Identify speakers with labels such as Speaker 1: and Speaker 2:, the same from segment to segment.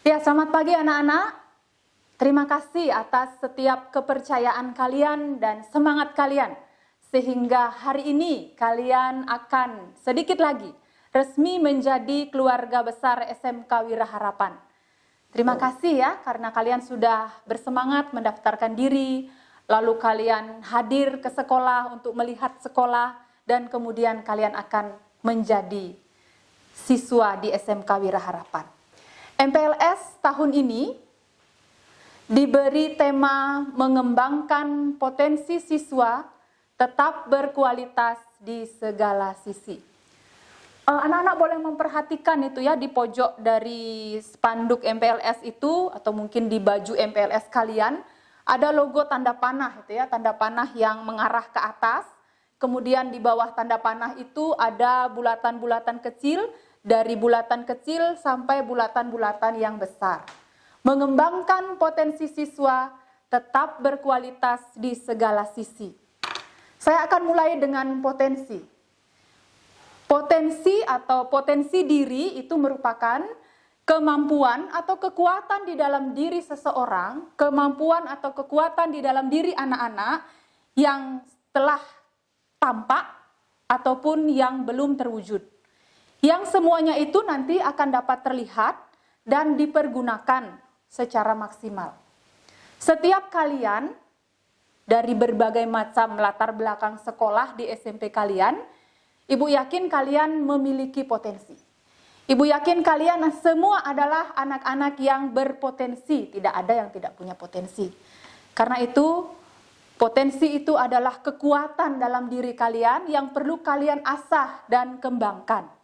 Speaker 1: Ya, selamat pagi anak-anak. Terima kasih atas setiap kepercayaan kalian dan semangat kalian. Sehingga hari ini kalian akan sedikit lagi resmi menjadi keluarga besar SMK Wira Harapan. Terima kasih ya, karena kalian sudah bersemangat mendaftarkan diri, lalu kalian hadir ke sekolah untuk melihat sekolah, dan kemudian kalian akan menjadi siswa di SMK Wira Harapan. MPLS tahun ini diberi tema mengembangkan potensi siswa tetap berkualitas di segala sisi. Anak-anak boleh memperhatikan itu ya, di pojok dari spanduk MPLS itu atau mungkin di baju MPLS kalian ada logo tanda panah itu ya, tanda panah yang mengarah ke atas. Kemudian di bawah tanda panah itu ada bulatan-bulatan kecil, dari bulatan kecil sampai bulatan-bulatan yang besar. Mengembangkan potensi siswa tetap berkualitas di segala sisi. Saya akan mulai dengan potensi. Potensi atau potensi diri itu merupakan kemampuan atau kekuatan di dalam diri seseorang, kemampuan atau kekuatan di dalam diri anak-anak yang telah tampak ataupun yang belum terwujud. Yang semuanya itu nanti akan dapat terlihat dan dipergunakan secara maksimal. Setiap kalian dari berbagai macam latar belakang sekolah di SMP kalian, Ibu yakin kalian memiliki potensi. Ibu yakin kalian semua adalah anak-anak yang berpotensi, tidak ada yang tidak punya potensi. Karena itu, potensi itu adalah kekuatan dalam diri kalian yang perlu kalian asah dan kembangkan.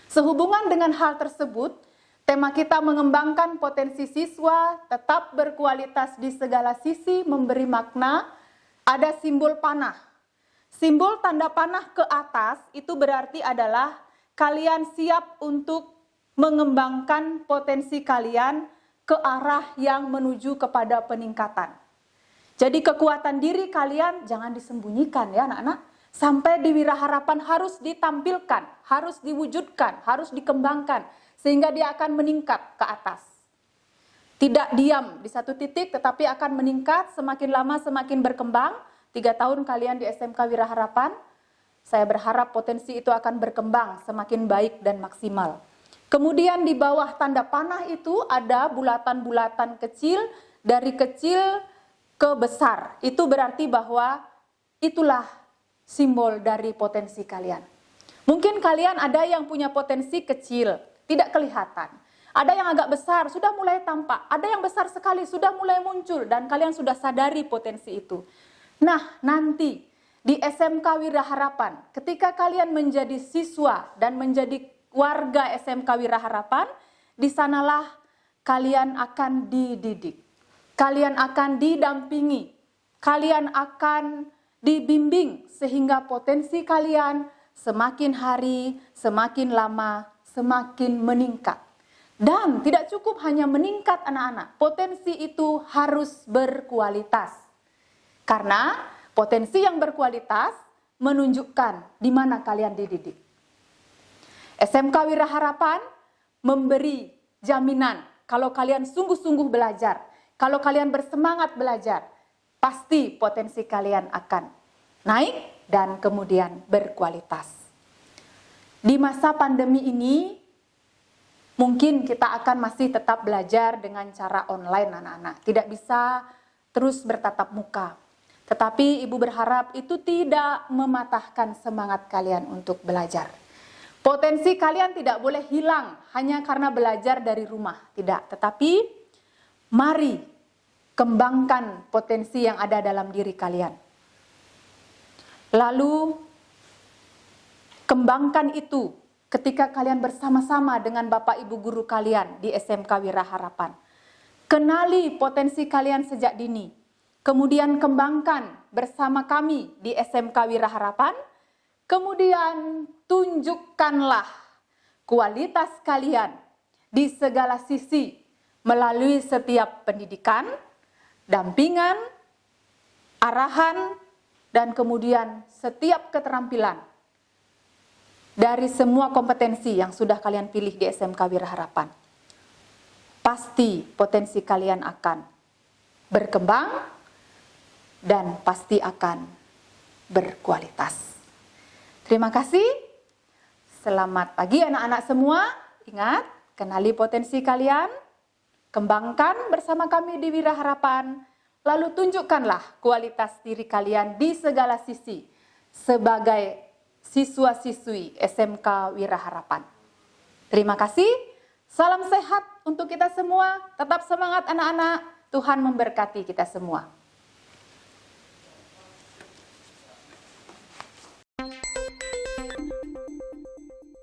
Speaker 1: Sehubungan dengan hal tersebut, tema kita mengembangkan potensi siswa tetap berkualitas di segala sisi memberi makna. Ada simbol panah. Simbol tanda panah ke atas itu berarti adalah kalian siap untuk mengembangkan potensi kalian ke arah yang menuju kepada peningkatan. Jadi kekuatan diri kalian jangan disembunyikan ya anak-anak. Sampai di Wira Harapan harus ditampilkan, harus diwujudkan, harus dikembangkan. Sehingga dia akan meningkat ke atas. Tidak diam di satu titik tetapi akan meningkat semakin lama semakin berkembang. 3 tahun kalian di SMK Wira Harapan, saya berharap potensi itu akan berkembang semakin baik dan maksimal. Kemudian di bawah tanda panah itu ada bulatan-bulatan kecil, dari kecil ke besar. Itu berarti bahwa itulah simbol dari potensi kalian. Mungkin kalian ada yang punya potensi kecil, tidak kelihatan. Ada yang agak besar, sudah mulai tampak. Ada yang besar sekali, sudah mulai muncul. Dan kalian sudah sadari potensi itu. Nah, nanti di SMK Wira Harapan, ketika kalian menjadi siswa dan menjadi warga SMK Wira Harapan, di sanalah kalian akan dididik. Kalian akan didampingi. Kalian akan dibimbing sehingga potensi kalian semakin hari, semakin lama, semakin meningkat. Dan tidak cukup hanya meningkat anak-anak, potensi itu harus berkualitas. Karena potensi yang berkualitas menunjukkan di mana kalian dididik. SMK Wira Harapan memberi jaminan kalau kalian sungguh-sungguh belajar, kalau kalian bersemangat belajar, pasti potensi kalian akan naik dan kemudian berkualitas. Di masa pandemi ini, mungkin kita akan masih tetap belajar dengan cara online anak-anak. Tidak bisa terus bertatap muka. Tetapi Ibu berharap itu tidak mematahkan semangat kalian untuk belajar. Potensi kalian tidak boleh hilang hanya karena belajar dari rumah. Tidak, tetapi mari kembangkan potensi yang ada dalam diri kalian. Lalu kembangkan itu ketika kalian bersama-sama dengan Bapak Ibu guru kalian di SMK Wiraharapan. Kenali potensi kalian sejak dini, kemudian kembangkan bersama kami di SMK Wiraharapan, kemudian tunjukkanlah kualitas kalian di segala sisi melalui setiap pendidikan, dampingan, arahan, dan kemudian setiap keterampilan dari semua kompetensi yang sudah kalian pilih di SMK Wiraharapan. Pasti potensi kalian akan berkembang dan pasti akan berkualitas. Terima kasih. Selamat pagi anak-anak semua. Ingat, kenali potensi kalian, kembangkan bersama kami di Wiraharapan, lalu tunjukkanlah kualitas diri kalian di segala sisi sebagai siswa-siswi SMK Wiraharapan. Terima kasih. Salam sehat untuk kita semua. Tetap semangat anak-anak. Tuhan memberkati kita semua.